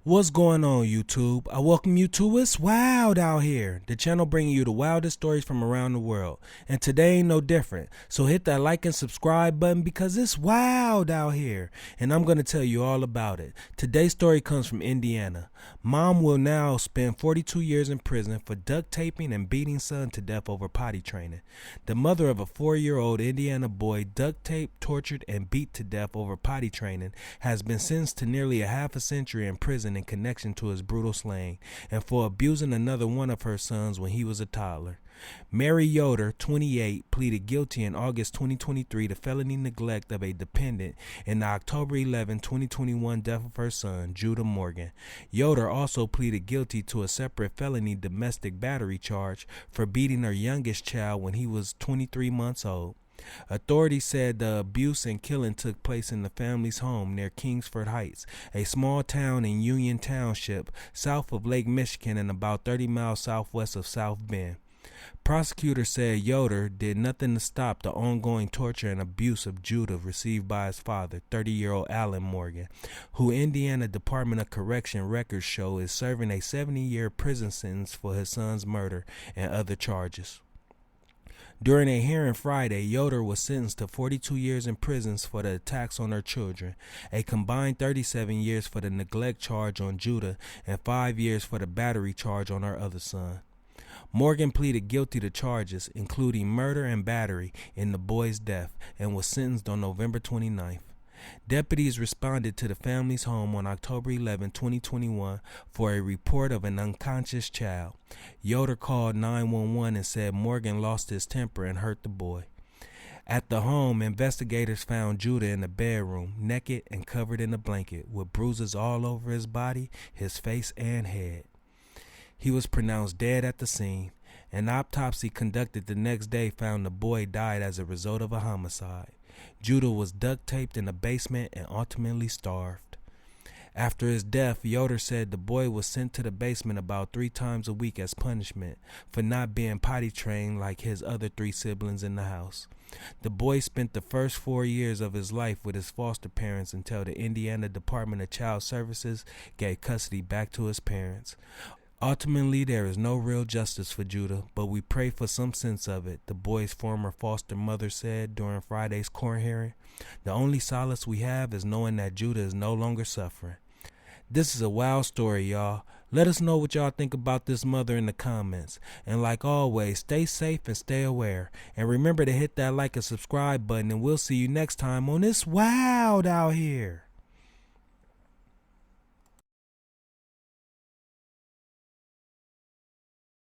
What's going on, YouTube? I welcome you to It's Wild Out Here, the channel bringing you the wildest stories from around the world. And today ain't no different. So hit that like and subscribe button because it's wild out here. And I'm going to tell you all about it. Today's story comes from Indiana. Mom will now spend 42 years in prison for duct-taping and beating son to death over potty training. The mother of a 4-year-old Indiana boy duct-taped, tortured, and beat to death over potty training has been sentenced to nearly a half a century in prison in connection to his brutal slaying and for abusing another one of her sons when he was a toddler. Mary Yoder, 28, pleaded guilty in August 2023 to felony neglect of a dependent in the October 11, 2021 death of her son, Judah Morgan. Yoder also pleaded guilty to a separate felony domestic battery charge for beating her youngest child when he was 23 months old. Authorities said the abuse and killing took place in the family's home near Kingsford Heights, a small town in Union Township, south of Lake Michigan and about 30 miles southwest of South Bend. Prosecutors said Yoder did nothing to stop the ongoing torture and abuse of Judah received by his father, 30-year-old Alan Morgan, who Indiana Department of Correction records show is serving a 70-year prison sentence for his son's murder and other charges. During a hearing Friday, Yoder was sentenced to 42 years in prison for the attacks on her children, a combined 37 years for the neglect charge on Judah, and 5 years for the battery charge on her other son. Morgan pleaded guilty to charges, including murder and battery, in the boy's death, and was sentenced on November 29th. Deputies responded to the family's home on October 11, 2021 for a report of an unconscious child. Yoder called 911 and said Morgan lost his temper and hurt the boy. At the home, investigators found Judah in the bedroom, naked and covered in a blanket, with bruises all over his body, his face, and head. He was pronounced dead at the scene. An autopsy conducted the next day found the boy died as a result of a homicide. Judah was duct-taped in a basement and ultimately starved. After his death, Yoder said the boy was sent to the basement about 3 times a week as punishment for not being potty trained like his other 3 siblings in the house. The boy spent the first 4 years of his life with his foster parents until the Indiana Department of Child Services gave custody back to his parents. Ultimately, there is no real justice for Judah, but we pray for some sense of it, the boy's former foster mother said during Friday's court hearing. The only solace we have is knowing that Judah is no longer suffering. This is a wild story, y'all. Let us know what y'all think about this mother in the comments. And like always, stay safe and stay aware. And remember to hit that like and subscribe button, and we'll see you next time on It's Wild Out Here.